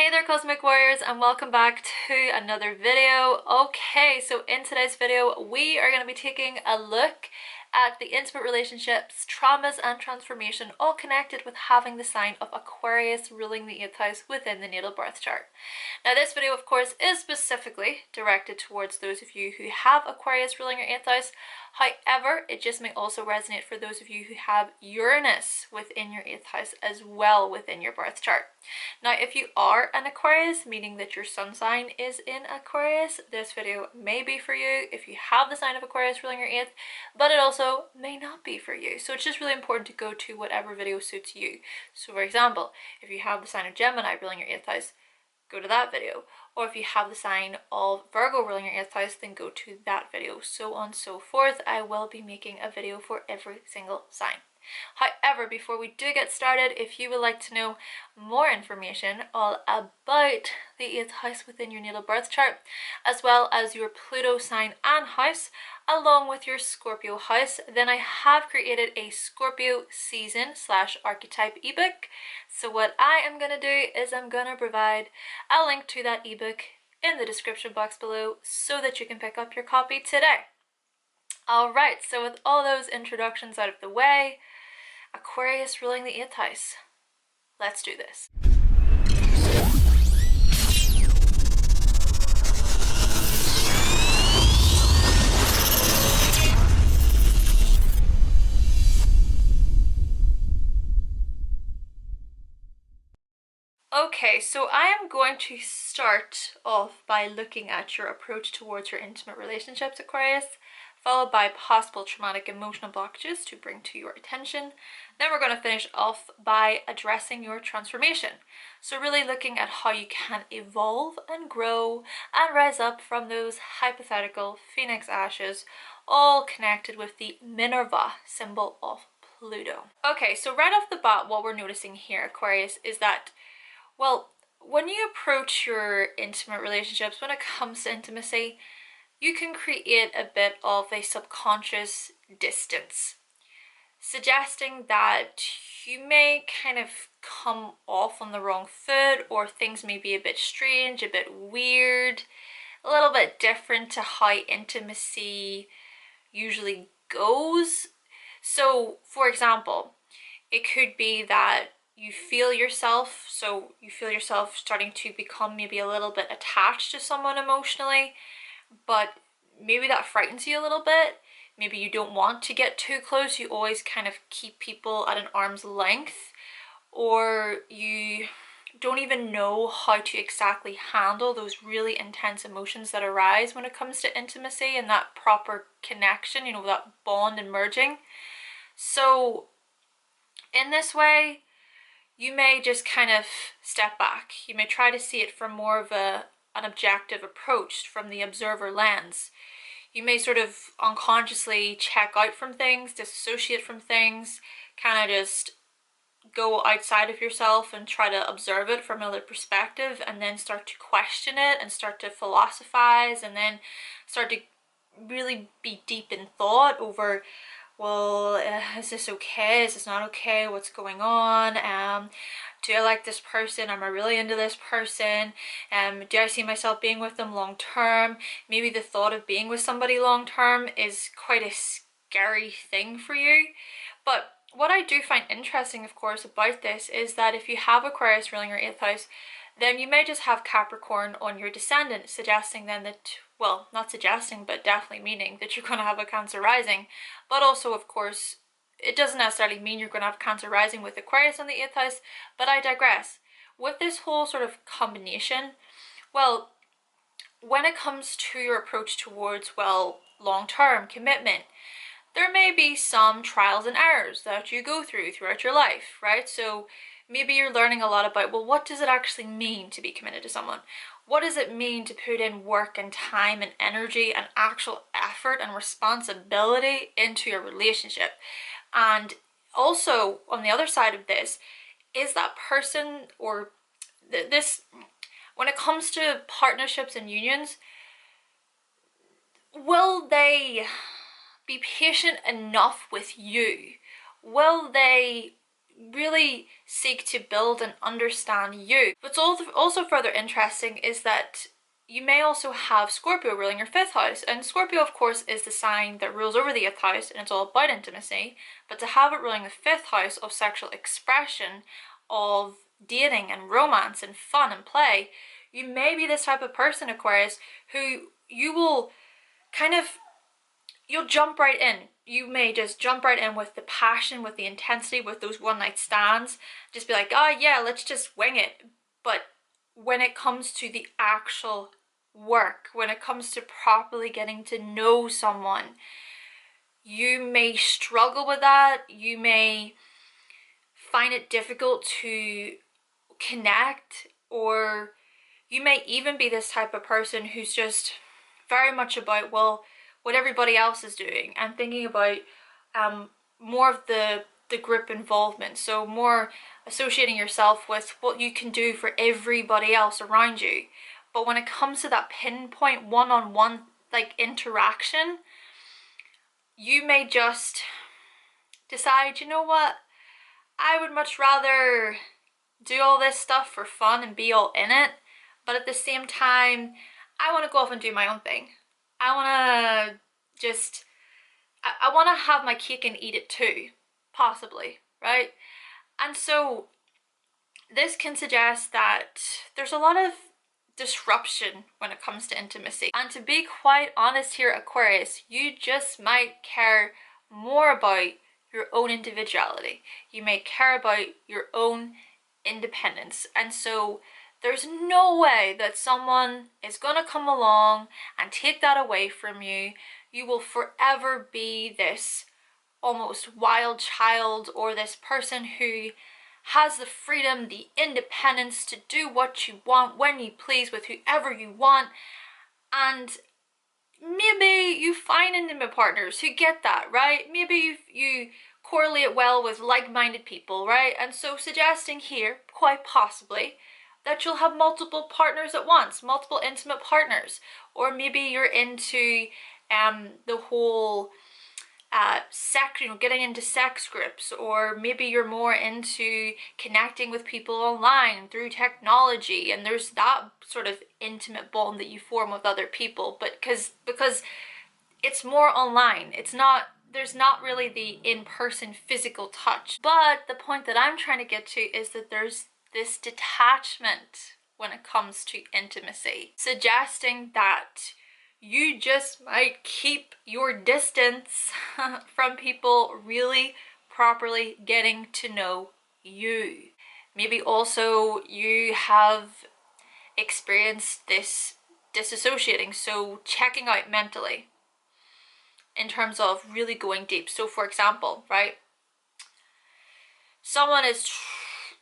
Hey there Cosmic Warriors, and welcome back to another video. Okay, so in today's video we are going to be taking a look at the intimate relationships, traumas and transformation, all connected with having the sign of Aquarius ruling the 8th house within the natal birth chart. Now this video of course is specifically directed towards those of you who have Aquarius ruling your 8th house. However, it just may also resonate for those of you who have Uranus within your 8th house as well within your birth chart. Now if you are an Aquarius, meaning that your sun sign is in Aquarius, this video may be for you if you have the sign of Aquarius ruling your 8th, but it also may not be for you. So it's just really important to go to whatever video suits you. So for example, if you have the sign of Gemini ruling your 8th house, go to that video. Or if you have the sign of Virgo ruling your 8th house, then go to that video. So on and so forth. I will be making a video for every single sign. However, before we do get started, if you would like to know more information all about the 8th house within your natal birth chart, as well as your Pluto sign and house, along with your Scorpio house, then I have created a Scorpio season / archetype ebook. So what I am going to do is I'm going to provide a link to that ebook in the description box below so that you can pick up your copy today. Alright, so with all those introductions out of the way, Aquarius ruling the 8th house. Let's do this. Okay, so I am going to start off by looking at your approach towards your intimate relationships, Aquarius, followed by possible traumatic emotional blockages to bring to your attention. Then we're going to finish off by addressing your transformation. So really looking at how you can evolve and grow and rise up from those hypothetical phoenix ashes, all connected with the Minerva symbol of Pluto. Okay, so right off the bat, what we're noticing here, Aquarius, is that, well, when you approach your intimate relationships, when it comes to intimacy, you can create a bit of a subconscious distance, suggesting that you may kind of come off on the wrong foot, or things may be a bit strange, a bit weird, a little bit different to how intimacy usually goes. So, for example, it could be that you feel yourself starting to become maybe a little bit attached to someone emotionally, but maybe that frightens you a little bit. Maybe you don't want to get too close. You always kind of keep people at an arm's length, or you don't even know how to exactly handle those really intense emotions that arise when it comes to intimacy and that proper connection, you know, that bond and merging. So in this way, you may just kind of step back. You may try to see it from more of an objective approach, from the observer lens. You may sort of unconsciously check out from things, disassociate from things, kind of just go outside of yourself and try to observe it from another perspective, and then start to question it and start to philosophize, and then start to really be deep in thought over, well, is this okay? Is this not okay? What's going on? Do I like this person? Am I really into this person? Do I see myself being with them long term? Maybe the thought of being with somebody long term is quite a scary thing for you. But what I do find interesting, of course, about this is that if you have Aquarius ruling your 8th house, then you may just have Capricorn on your descendant, suggesting then that, well, not suggesting, but definitely meaning that you're going to have a Cancer rising. But also, of course, it doesn't necessarily mean you're going to have Cancer rising with Aquarius on the 8th house, but I digress. With this whole sort of combination, well, when it comes to your approach towards, well, long-term commitment, there may be some trials and errors that you go throughout your life, right? So maybe you're learning a lot about, well, what does it actually mean to be committed to someone? What does it mean to put in work and time and energy and actual effort and responsibility into your relationship? And also, on the other side of this, is that person or this, when it comes to partnerships and unions, will they be patient enough with you? Will they really seek to build and understand you. What's also further interesting is that you may also have Scorpio ruling your 5th house, and Scorpio of course is the sign that rules over the 8th house and it's all about intimacy, but to have it ruling the 5th house of sexual expression, of dating and romance and fun and play, you may be this type of person, Aquarius, who you will kind of, you'll jump right in. You may just jump right in with the passion, with the intensity, with those one night stands. Just be like, oh yeah, let's just wing it. But when it comes to the actual work, when it comes to properly getting to know someone, you may struggle with that. You may find it difficult to connect, or you may even be this type of person who's just very much about, well, what everybody else is doing, and thinking about more of the group involvement, so more associating yourself with what you can do for everybody else around you. But when it comes to that pinpoint one-on-one like interaction, you may just decide, you know what, I would much rather do all this stuff for fun and be all in it, but at the same time I want to go off and do my own thing. I want to have my cake and eat it too, possibly, right? And so this can suggest that there's a lot of disruption when it comes to intimacy. And to be quite honest here, Aquarius, you just might care more about your own individuality. You may care about your own independence. And so there's no way that someone is going to come along and take that away from you. You will forever be this almost wild child, or this person who has the freedom, the independence to do what you want, when you please, with whoever you want. And maybe you find intimate partners who get that, right? Maybe you correlate well with like-minded people, right? And so suggesting here, quite possibly, that you'll have multiple partners at once, multiple intimate partners. Or maybe you're into the whole sex, getting into sex groups, or maybe you're more into connecting with people online through technology, and there's that sort of intimate bond that you form with other people, but because it's more online, there's not really the in-person physical touch. But the point that I'm trying to get to is that there's this detachment when it comes to intimacy, suggesting that you just might keep your distance from people really properly getting to know you. Maybe also you have experienced this disassociating, so checking out mentally in terms of really going deep. So for example, right, someone is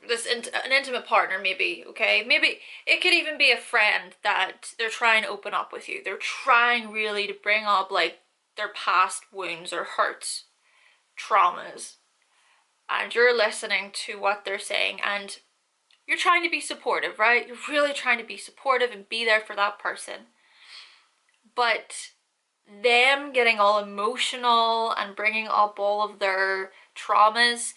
an intimate partner, maybe, okay, maybe it could even be a friend that they're trying to open up with you. They're trying really to bring up like their past wounds or hurts, traumas, and you're listening to what they're saying and you're trying to be supportive, right? You're really trying to be supportive and be there for that person. But them getting all emotional and bringing up all of their traumas,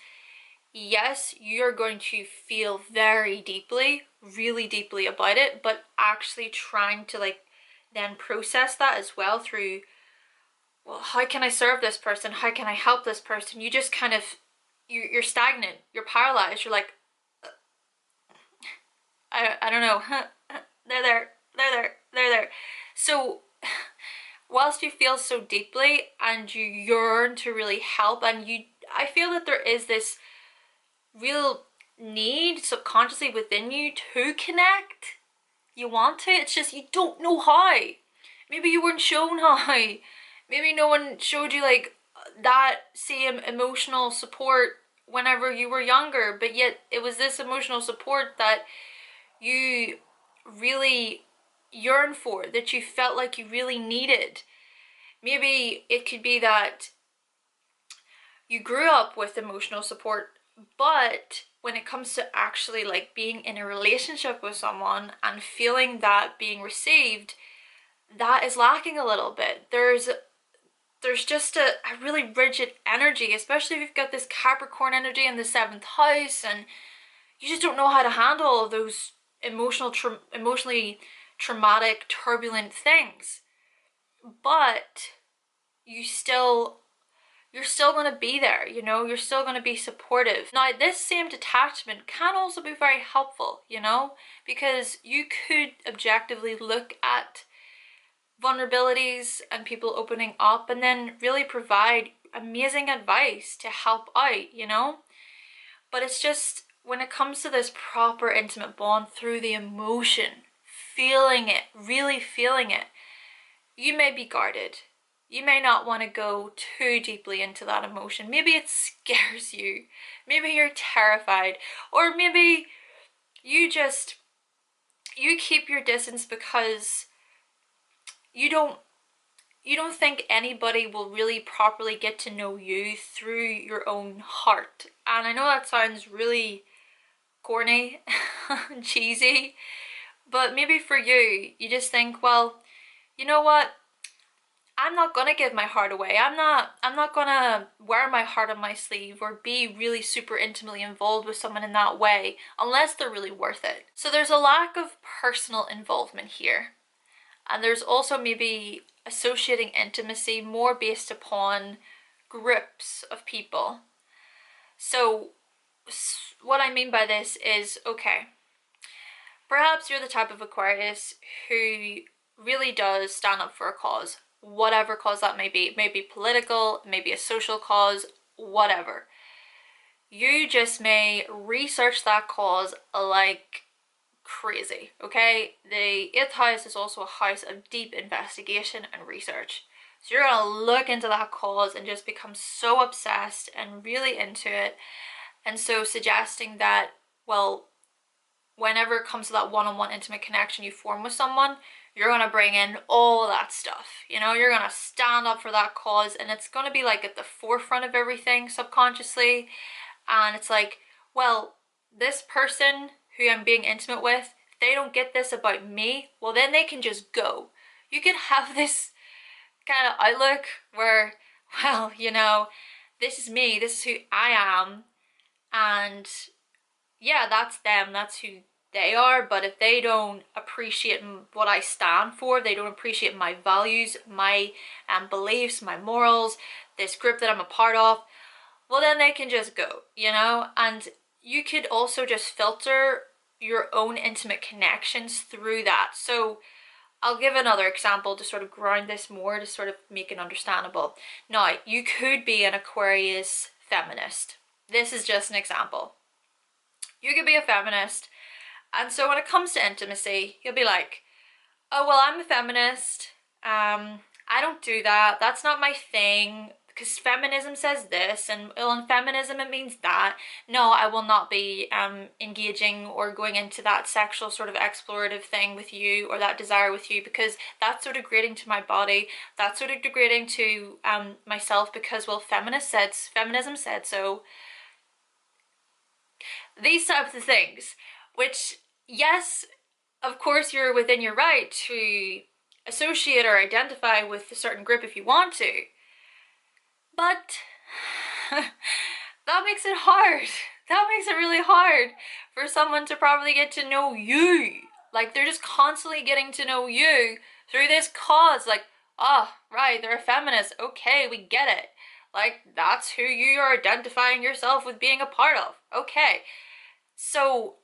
yes, you're going to feel very deeply, really deeply about it, but actually trying to like then process that as well through, well, how can I serve this person? How can I help this person? You just kind of, you're stagnant, you're paralyzed, you're like, I don't know, they're there. So whilst you feel so deeply and you yearn to really help, and I feel that there is this real need subconsciously within you to connect. You want to, it's just you don't know how. Maybe you weren't shown how. Maybe no one showed you like that same emotional support whenever you were younger, but yet it was this emotional support that you really yearn for, that you felt like you really needed. Maybe it could be that you grew up with emotional support, but when it comes to actually like being in a relationship with someone and feeling that being received, that is lacking a little bit. There's there's just a really rigid energy, especially if you've got this Capricorn energy in the 7th house, and you just don't know how to handle all of those emotionally traumatic, turbulent things. But you're still going to be there, you know, you're still going to be supportive. Now, this same detachment can also be very helpful, you know, because you could objectively look at vulnerabilities and people opening up and then really provide amazing advice to help out, you know. But it's just when it comes to this proper intimate bond through the emotion, feeling it, really feeling it, you may be guarded. You may not want to go too deeply into that emotion. Maybe it scares you. Maybe you're terrified. Or maybe you keep your distance because you don't think anybody will really properly get to know you through your own heart. And I know that sounds really corny, cheesy, but maybe for you, you just think, well, you know what? I'm not gonna give my heart away. I'm not gonna wear my heart on my sleeve or be really super intimately involved with someone in that way unless they're really worth it. So there's a lack of personal involvement here. And there's also maybe associating intimacy more based upon groups of people. So what I mean by this is, okay, perhaps you're the type of Aquarius who really does stand up for a cause, whatever cause that may be. It may be political, it may be a social cause, whatever. You just may research that cause like crazy, okay? The 8th house is also a house of deep investigation and research. So you're gonna look into that cause and just become so obsessed and really into it. And so suggesting that, well, whenever it comes to that one-on-one intimate connection you form with someone, you're gonna bring in all that stuff. You know, you're gonna stand up for that cause, and it's gonna be like at the forefront of everything subconsciously. And it's like, well, this person who I'm being intimate with, if they don't get this about me, well, then they can just go. You can have this kind of outlook where, well, you know, this is me, this is who I am, and yeah, that's them, that's who they are. But if they don't appreciate what I stand for, they don't appreciate my values, my beliefs, my morals, this group that I'm a part of, well, then they can just go, you know. And you could also just filter your own intimate connections through that. So I'll give another example to sort of ground this more, to sort of make it understandable. Now, you could be an Aquarius feminist. This is just an example. You could be a feminist, and so when it comes to intimacy, you'll be like, oh, well, I'm a feminist. I don't do that. That's not my thing, because feminism says this, and well, in feminism it means that. No, I will not be engaging or going into that sexual sort of explorative thing with you, or that desire with you, because that's so degrading to my body. That's sort of degrading to myself, because, well, feminism said so. These types of things, which, yes, of course you're within your right to associate or identify with a certain group if you want to, but that makes it hard. That makes it really hard for someone to properly get to know you. Like, they're just constantly getting to know you through this cause. Like, oh, right, they're a feminist. Okay, we get it. Like, that's who you are identifying yourself with being a part of. Okay. So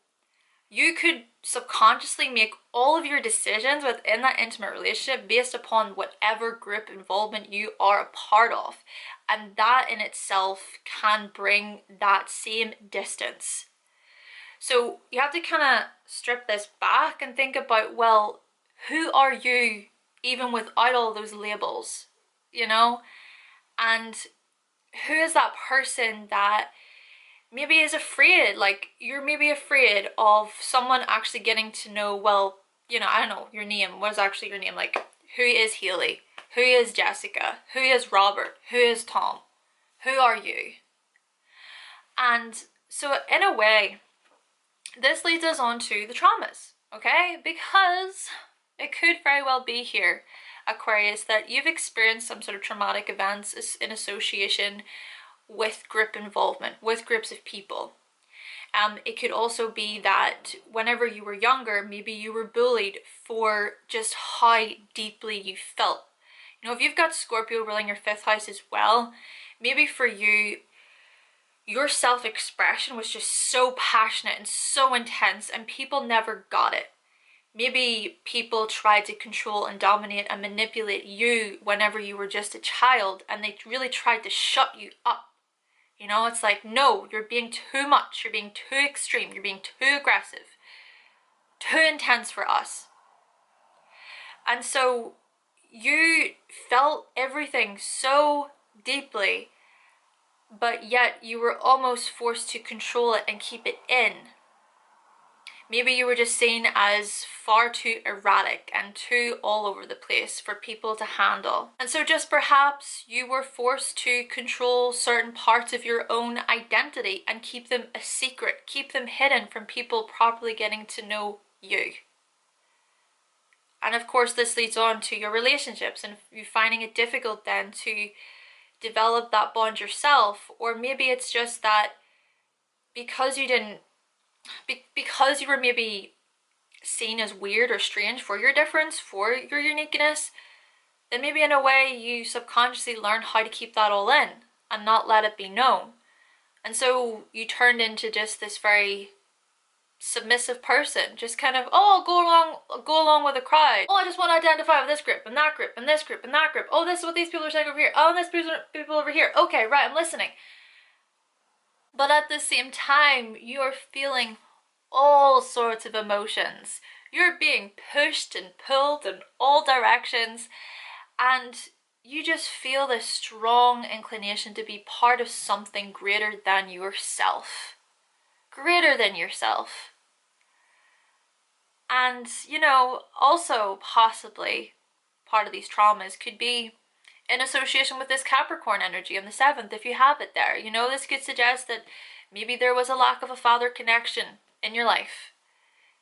you could subconsciously make all of your decisions within that intimate relationship based upon whatever group involvement you are a part of. And that in itself can bring that same distance. So you have to kind of strip this back and think about, well, who are you even without all those labels, you know? And who is that person that maybe is afraid? Like, you're maybe afraid of someone actually getting to know, well, you know, I don't know, your name. What is actually your name? Like, who is Haley? Who is Jessica? Who is Robert? Who is Tom? Who are you? And so in a way, this leads us on to the traumas, okay? Because it could very well be here Aquarius, that you've experienced some sort of traumatic events in association with group involvement, with groups of people. It could also be that whenever you were younger, maybe you were bullied for just how deeply you felt. You know, if you've got Scorpio ruling your 5th house as well, maybe for you, your self-expression was just so passionate and so intense and people never got it. Maybe people tried to control and dominate and manipulate you whenever you were just a child, and they really tried to shut you up. You know, it's like, no, you're being too much, you're being too extreme, you're being too aggressive, too intense for us. And so you felt everything so deeply, but yet you were almost forced to control it and keep it in. Maybe you were just seen as far too erratic and too all over the place for people to handle. And so just perhaps you were forced to control certain parts of your own identity and keep them a secret, keep them hidden from people properly getting to know you. And of course this leads on to your relationships and you finding it difficult then to develop that bond yourself. Or maybe it's just that because you were maybe seen as weird or strange for your difference, for your uniqueness, then maybe in a way you subconsciously learn how to keep that all in and not let it be known. And so you turned into just this very submissive person, just kind of, oh, go along with the crowd. Oh, I just want to identify with this group and that group and this group and that group. Oh, this is what these people are saying over here. Oh, and this people over here. Okay, right, I'm listening. But at the same time, you are feeling all sorts of emotions. You're being pushed and pulled in all directions, and you just feel this strong inclination to be part of something greater than yourself. Greater than yourself. And, you know, also possibly part of these traumas could be in association with this Capricorn energy on the 7th, if you have it there. You know, this could suggest that maybe there was a lack of a father connection in your life.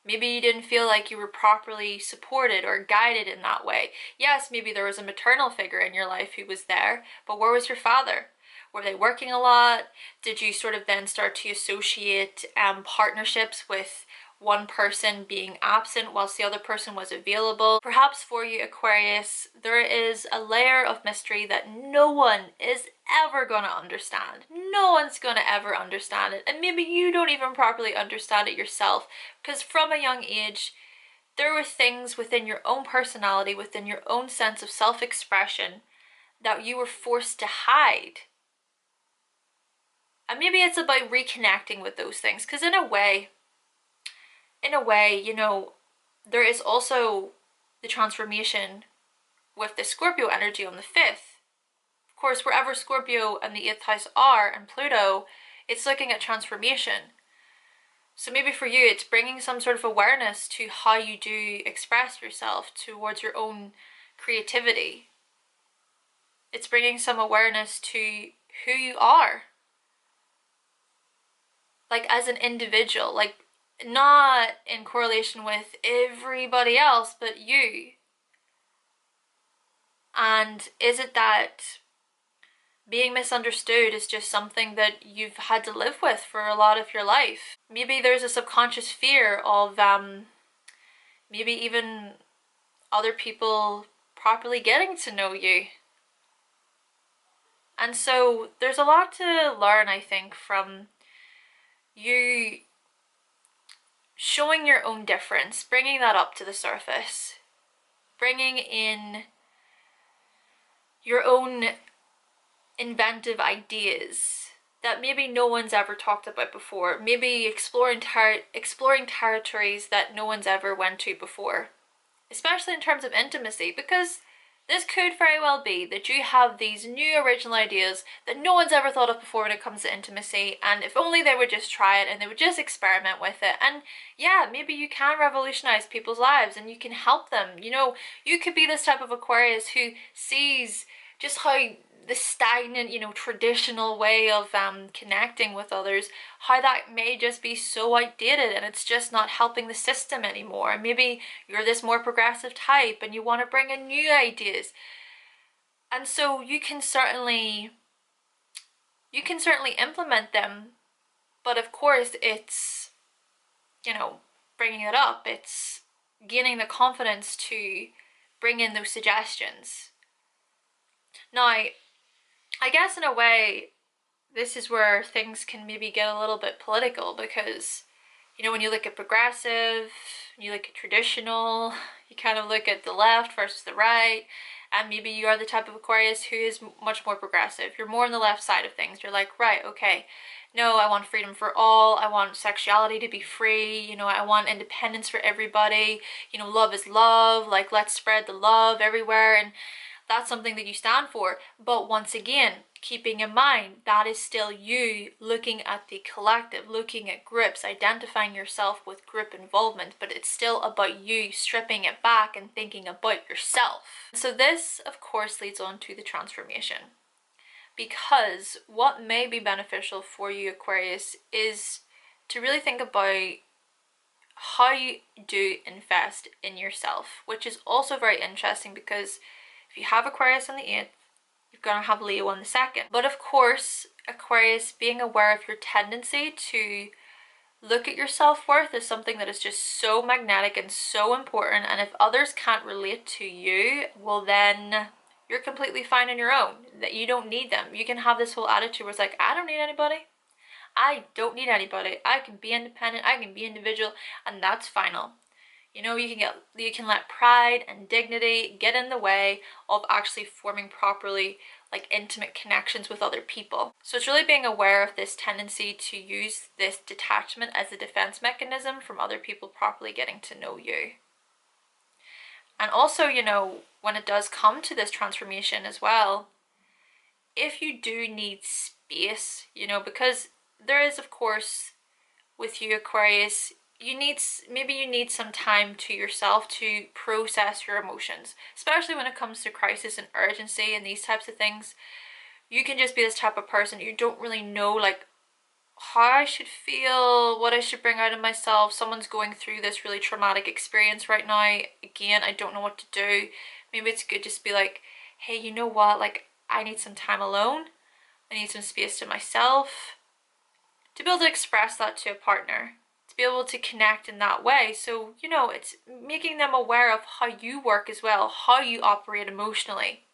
Maybe you didn't feel like you were properly supported or guided in that way. Yes, maybe there was a maternal figure in your life who was there, but where was your father? Were they working a lot? Did you sort of then start to associate partnerships with one person being absent whilst the other person was available? Perhaps for you, Aquarius, there is a layer of mystery that no one is ever going to understand. No one's going to ever understand it. And maybe you don't even properly understand it yourself, because from a young age, there were things within your own personality, within your own sense of self-expression that you were forced to hide. And maybe it's about reconnecting with those things, because in a way, you know, there is also the transformation with the Scorpio energy on the 5th. Of course, wherever Scorpio and the 8th house are, and Pluto, it's looking at transformation. So maybe for you, it's bringing some sort of awareness to how you do express yourself towards your own creativity. It's bringing some awareness to who you are. Like as an individual, like not in correlation with everybody else but you. And is it that being misunderstood is just something that you've had to live with for a lot of your life? Maybe there's a subconscious fear of maybe even other people properly getting to know you. And so there's a lot to learn, I think, from you showing your own difference, bringing that up to the surface, bringing in your own inventive ideas that maybe no one's ever talked about before, maybe exploring territories that no one's ever went to before, especially in terms of intimacy, because this could very well be that you have these new original ideas that no one's ever thought of before when it comes to intimacy, and if only they would just try it and they would just experiment with it, and yeah, maybe you can revolutionize people's lives and you can help them. You know, you could be this type of Aquarius who sees just how the stagnant, you know, traditional way of connecting with others, how that may just be so outdated and it's just not helping the system anymore. And maybe you're this more progressive type and you want to bring in new ideas. And so you can certainly implement them, but of course it's, you know, bringing it up, it's gaining the confidence to bring in those suggestions. Now, I guess in a way, this is where things can maybe get a little bit political, because, you know, when you look at progressive, you look at traditional, you kind of look at the left versus the right, and maybe you are the type of Aquarius who is much more progressive. You're more on the left side of things. You're like, right, okay, no, I want freedom for all. I want sexuality to be free. You know, I want independence for everybody. You know, love is love. Like, let's spread the love everywhere. And that's something that you stand for. But once again, keeping in mind, that is still you looking at the collective, looking at groups, identifying yourself with group involvement, but it's still about you stripping it back and thinking about yourself. So this, of course, leads on to the transformation. Because what may be beneficial for you, Aquarius, is to really think about how you do invest in yourself, which is also very interesting, because if you have Aquarius on the 8th, you're going to have Leo on the 2nd. But of course, Aquarius, being aware of your tendency to look at your self-worth is something that is just so magnetic and so important. And if others can't relate to you, well then you're completely fine on your own. That you don't need them. You can have this whole attitude where it's like, I don't need anybody. I don't need anybody. I can be independent. I can be individual, and that's final. You know, you can let pride and dignity get in the way of actually forming properly, like, intimate connections with other people. So it's really being aware of this tendency to use this detachment as a defense mechanism from other people properly getting to know you. And also, you know, when it does come to this transformation as well, if you do need space, you know, because there is, of course, with you, Aquarius, maybe you need some time to yourself to process your emotions, especially when it comes to crisis and urgency and these types of things. You can just be this type of person, you don't really know, like, how I should feel, what I should bring out of myself. Someone's going through this really traumatic experience right now. Again, I don't know what to do. Maybe it's good just to be like, hey, you know what, like, I need some time alone. I need some space to myself. To be able to express that to a partner, to be able to connect in that way. So, you know, it's making them aware of how you work as well, how you operate emotionally.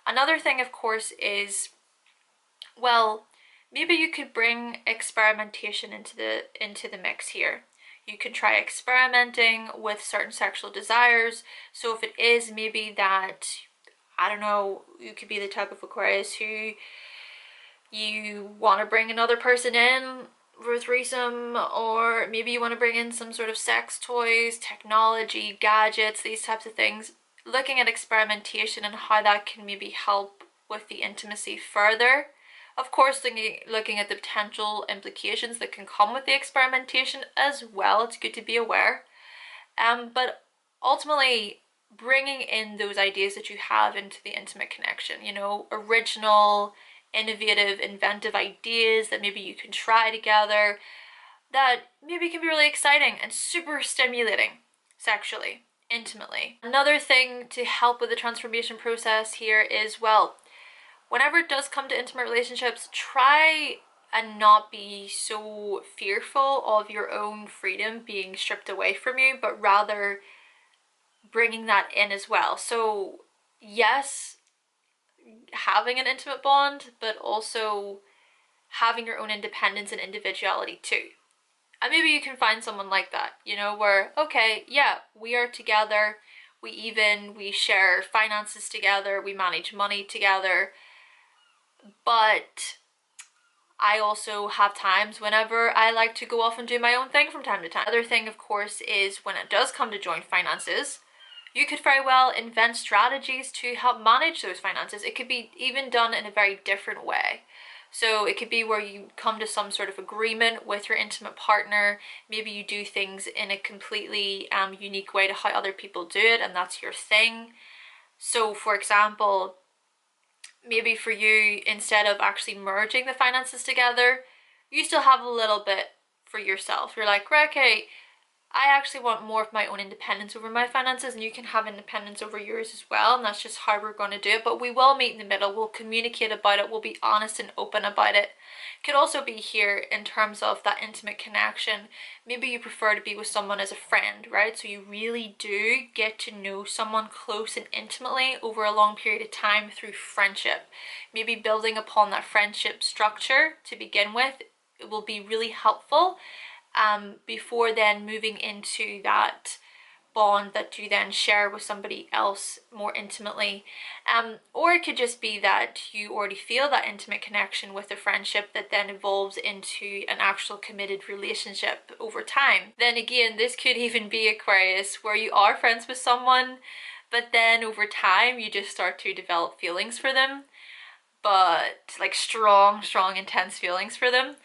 Another thing, of course, is, well, maybe you could bring experimentation into the mix here. You could try experimenting with certain sexual desires. So if it is maybe that, I don't know, you could be the type of Aquarius who you want to bring another person in for a threesome, or maybe you want to bring in some sort of sex toys, technology, gadgets, these types of things. Looking at experimentation and how that can maybe help with the intimacy further. Of course, looking at the potential implications that can come with the experimentation as well. It's good to be aware. But ultimately, bringing in those ideas that you have into the intimate connection, you know, original, innovative, inventive ideas that maybe you can try together, that maybe can be really exciting and super stimulating sexually, intimately. Another thing to help with the transformation process here is, well, whenever it does come to intimate relationships, try and not be so fearful of your own freedom being stripped away from you, but rather bringing that in as well. So yes, having an intimate bond, but also having your own independence and individuality too. And maybe you can find someone like that, you know, where, okay, yeah, we are together, we share finances together, we manage money together, but I also have times whenever I like to go off and do my own thing from time to time. Other thing, of course, is when it does come to joint finances, you could very well invent strategies to help manage those finances. It could be even done in a very different way. So it could be where you come to some sort of agreement with your intimate partner. Maybe you do things in a completely unique way to how other people do it, and that's your thing. So for example, maybe for you, instead of actually merging the finances together, you still have a little bit for yourself. You're like, right, okay, I actually want more of my own independence over my finances, and you can have independence over yours as well, and that's just how we're going to do it. But we will meet in the middle, we'll communicate about it, we'll be honest and open about it. Could also be here in terms of that intimate connection. Maybe you prefer to be with someone as a friend, right? So you really do get to know someone close and intimately over a long period of time through friendship. Maybe building upon that friendship structure to begin with, it will be really helpful before then moving into that bond that you then share with somebody else more intimately. Or it could just be that you already feel that intimate connection with a friendship that then evolves into an actual committed relationship over time. Then again, this could even be Aquarius, where you are friends with someone, but then over time you just start to develop feelings for them, but like strong, intense feelings for them,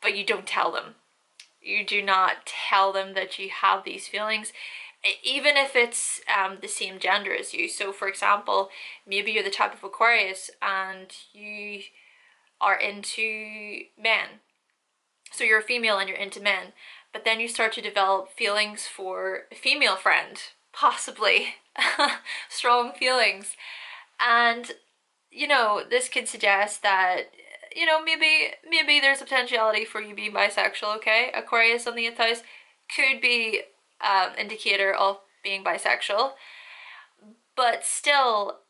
but you don't tell them. You do not tell them that you have these feelings, even if it's the same gender as you. So for example, maybe you're the type of Aquarius and you are into men. So you're a female and you're into men, but then you start to develop feelings for a female friend, possibly strong feelings. And you know, this could suggest that, you know, maybe there's a potentiality for you being bisexual, okay? Aquarius on the 8th house could be indicator of being bisexual, but still,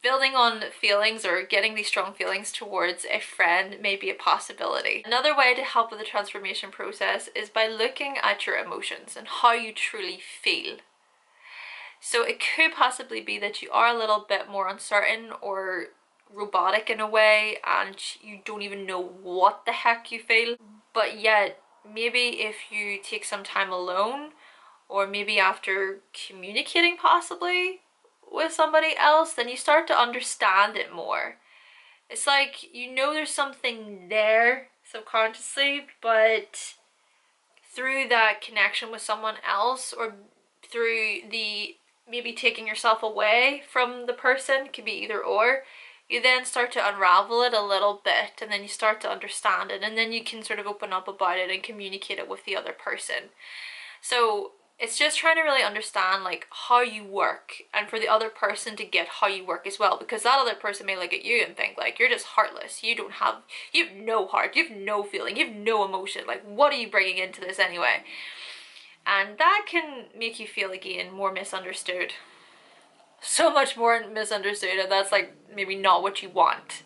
building on feelings or getting these strong feelings towards a friend may be a possibility. Another way to help with the transformation process is by looking at your emotions and how you truly feel. So it could possibly be that you are a little bit more uncertain or robotic in a way, and you don't even know what the heck you feel. But yet, maybe if you take some time alone, or maybe after communicating possibly with somebody else, then you start to understand it more. It's like, you know, there's something there subconsciously, but through that connection with someone else, or through the maybe taking yourself away from the person, could be either or, you then start to unravel it a little bit, and then you start to understand it, and then you can sort of open up about it and communicate it with the other person. So it's just trying to really understand like how you work, and for the other person to get how you work as well, because that other person may look at you and think like, you're just heartless, you have no heart, you have no feeling, you have no emotion, like what are you bringing into this anyway? And that can make you feel, again, more misunderstood. So much more misunderstood, and that's like maybe not what you want.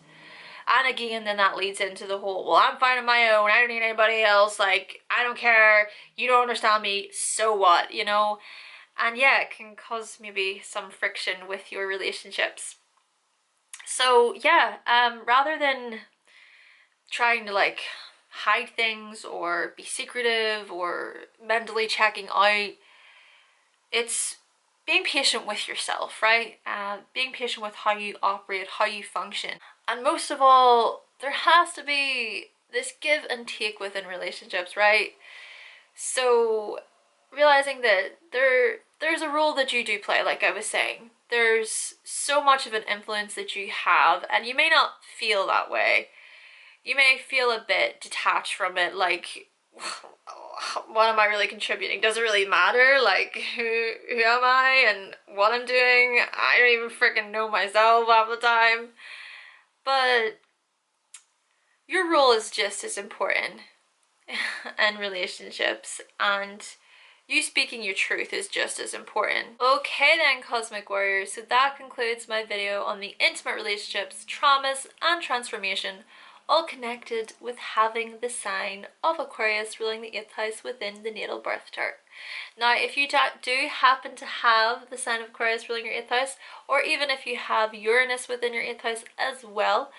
And again, then that leads into the whole, well, I'm fine on my own, I don't need anybody else, like, I don't care, you don't understand me, so what, you know? And yeah, it can cause maybe some friction with your relationships. So yeah, rather than trying to like hide things or be secretive or mentally checking out, it's being patient with yourself, right? Being patient with how you operate, how you function. And most of all, there has to be this give and take within relationships, right? So realizing that there's a role that you do play, like I was saying. There's so much of an influence that you have, and you may not feel that way. You may feel a bit detached from it, like, what am I really contributing? Does it really matter? Like, who am I and what I'm doing? I don't even freaking know myself half the time. But your role is just as important in relationships, and you speaking your truth is just as important. Okay then, Cosmic Warriors, so that concludes my video on the intimate relationships, traumas, and transformation, all connected with having the sign of Aquarius ruling the 8th house within the natal birth chart. Now, if you do happen to have the sign of Aquarius ruling your 8th house, or even if you have Uranus within your 8th house as well,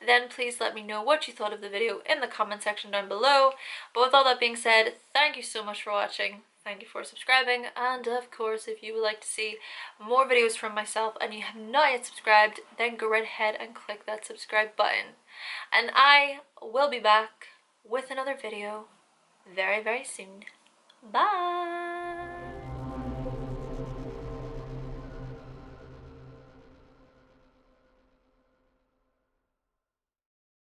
then please let me know what you thought of the video in the comment section down below. But with all that being said, thank you so much for watching. Thank you for subscribing, and of course, if you would like to see more videos from myself and you have not yet subscribed, then go right ahead and click that subscribe button. And I will be back with another video very, very soon. Bye!